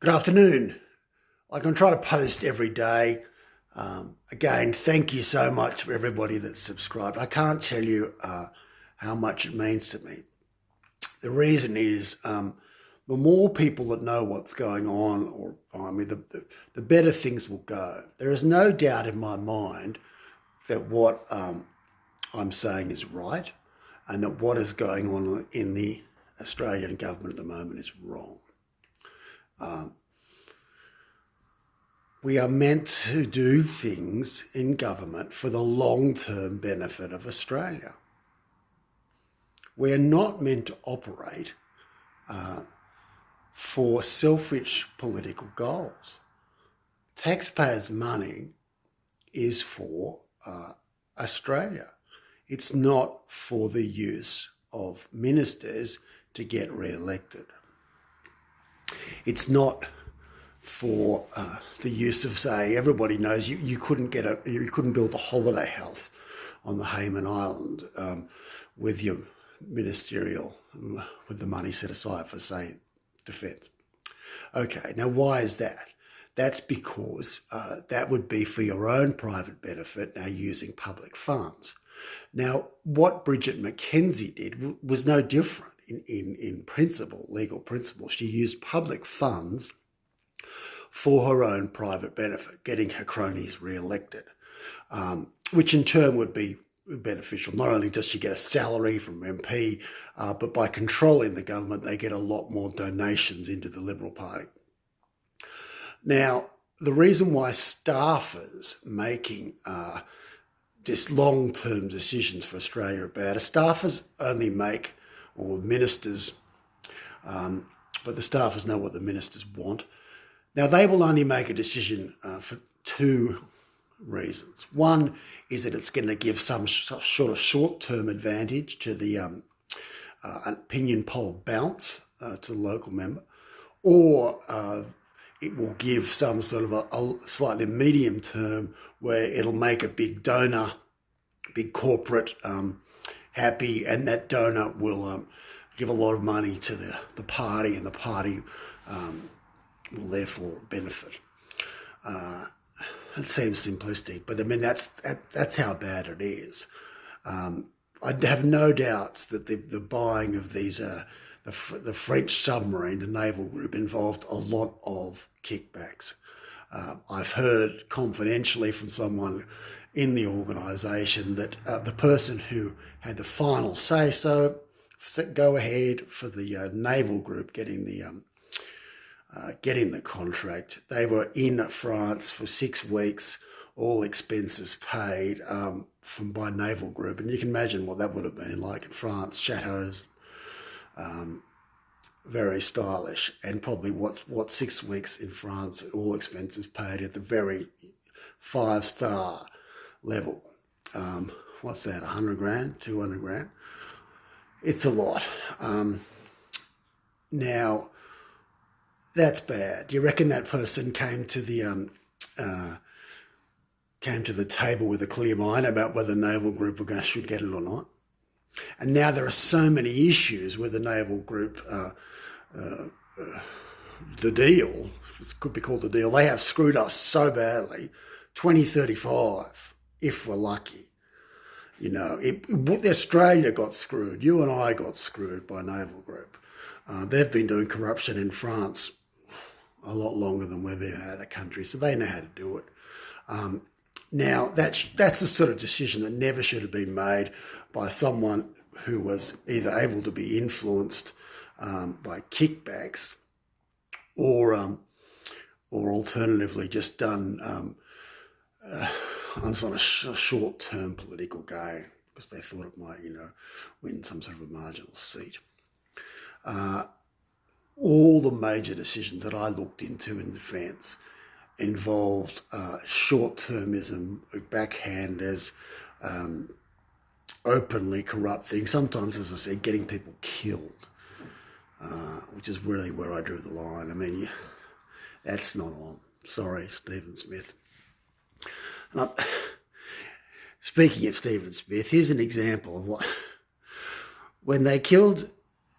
Good afternoon. I can try to post every day. Again, thank you so much for everybody that's subscribed. I can't tell you how much it means to me. The reason is the more people that know what's going on, the better things will go. There is no doubt in my mind that what I'm saying is right, and that what is going on in the Australian government at the moment is wrong. We are meant to do things in government for the long-term benefit of Australia. We are not meant to operate for selfish political goals. Taxpayers' money is for Australia. It's not for the use of ministers to get re-elected. It's not for the use of, say, everybody knows you couldn't build a holiday house on the Hayman Island with your ministerial, with the money set aside for, say, defence. Okay, now why is that? That's because that would be for your own private benefit, now using public funds. Now, what Bridget McKenzie did was no different in principle, legal principle. She used public funds for her own private benefit, getting her cronies re-elected, which in turn would be beneficial. Not only does she get a salary from MP, but by controlling the government, they get a lot more donations into the Liberal Party. Now, the reason why staffers making just long-term decisions for Australia are bad is staffers only make, or ministers, but the staffers know what the ministers want. Now, they will only make a decision for two reasons. One is that it's going to give some sort of short-term advantage to the opinion poll bounce to the local member, or it will give some sort of a slightly medium term where it'll make a big donor, big corporate happy, and that donor will give a lot of money to the party, and the party will therefore benefit. It seems simplistic, but I mean that's how bad it is. I have no doubts that the buying of these the French submarine, the naval group, involved a lot of kickbacks. I've heard confidentially from someone in the organisation that the person who had the final say-so, go ahead for the naval group getting the contract. They were in France for 6 weeks, all expenses paid by naval group. And you can imagine what that would have been like in France, chateaus, very stylish, and probably what 6 weeks in France, all expenses paid at the very 5-star level. What's that, 100 grand, 200 grand? It's a lot. Now, that's bad. Do you reckon that person came to the table with a clear mind about whether the naval group should get it or not? And now there are so many issues with the naval group. The deal, it could be called the deal, they have screwed us so badly. 2035, if we're lucky. You know, Australia got screwed. You and I got screwed by naval group. They've been doing corruption in France a lot longer than we've ever had a country, so they know how to do it. Now, that's the sort of decision that never should have been made by someone who was either able to be influenced by kickbacks or alternatively just done on sort of short-term political gain because they thought it might, win some sort of a marginal seat. All the major decisions that I looked into in defence involved short-termism, backhanders, openly corrupt things. Sometimes, as I said, getting people killed, which is really where I drew the line. I mean, that's not on. Sorry, Stephen Smith. And speaking of Stephen Smith, here's an example of when they killed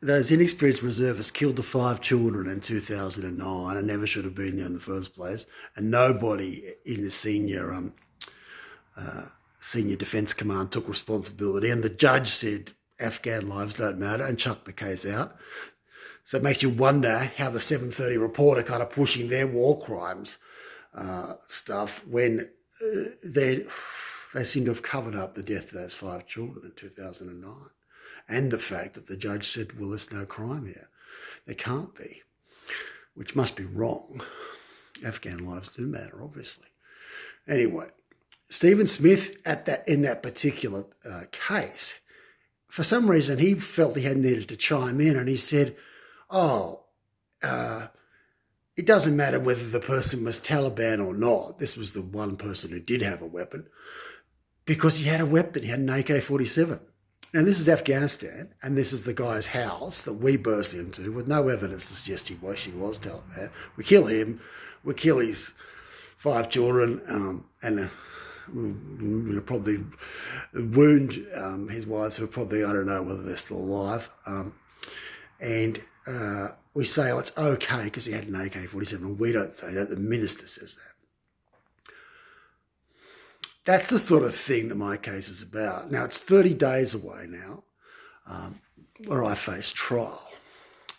those inexperienced reservists killed the 5 children in 2009 and never should have been there in the first place. And nobody in the senior defence command took responsibility. And the judge said Afghan lives don't matter and chucked the case out. So it makes you wonder how the 7:30 report are kind of pushing their war crimes stuff when they seem to have covered up the death of those 5 children in 2009. And the fact that the judge said, well, there's no crime here. There can't be, which must be wrong. Afghan lives do matter, obviously. Anyway, Stephen Smith, in that particular case, for some reason, he felt he had needed to chime in, and he said, it doesn't matter whether the person was Taliban or not. This was the one person who did have a weapon, because he had a weapon. He had an AK-47. Now, this is Afghanistan, and this is the guy's house that we burst into with no evidence to suggest she was Taliban. We kill him, we kill his 5 children, and we'll probably wound his wives, who are probably, I don't know whether they're still alive. And we say, it's okay because he had an AK-47, and we don't say that. The minister says that. That's the sort of thing that my case is about. Now, it's 30 days away now where I face trial,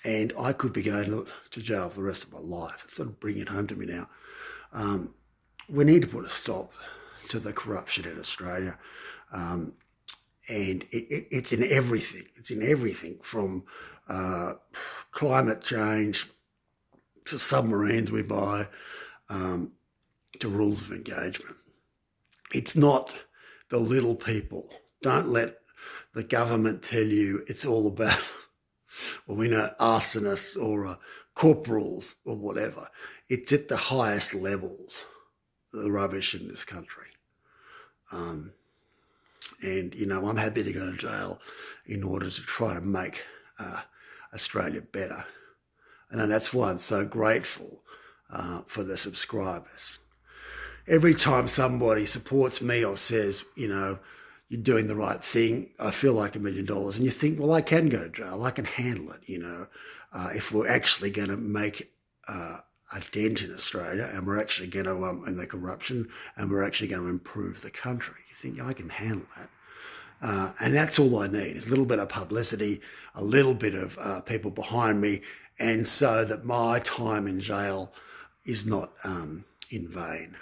and I could be going to jail for the rest of my life. It's sort of bringing it home to me now. We need to put a stop to the corruption in Australia, and it's in everything. It's in everything from climate change to submarines we buy to rules of engagement. It's not the little people. Don't let the government tell you it's all about, well, we know arsonists or corporals or whatever. It's at the highest levels, the rubbish in this country. And, I'm happy to go to jail in order to try to make Australia better. And that's why I'm so grateful for the subscribers. Every time somebody supports me or says, you're doing the right thing, I feel like $1 million. And you think, well, I can go to jail. I can handle it, if we're actually going to make a dent in Australia, and we're actually going to, in the corruption, and we're actually going to improve the country. You think, I can handle that. And that's all I need, is a little bit of publicity, a little bit of people behind me, and so that my time in jail is not in vain.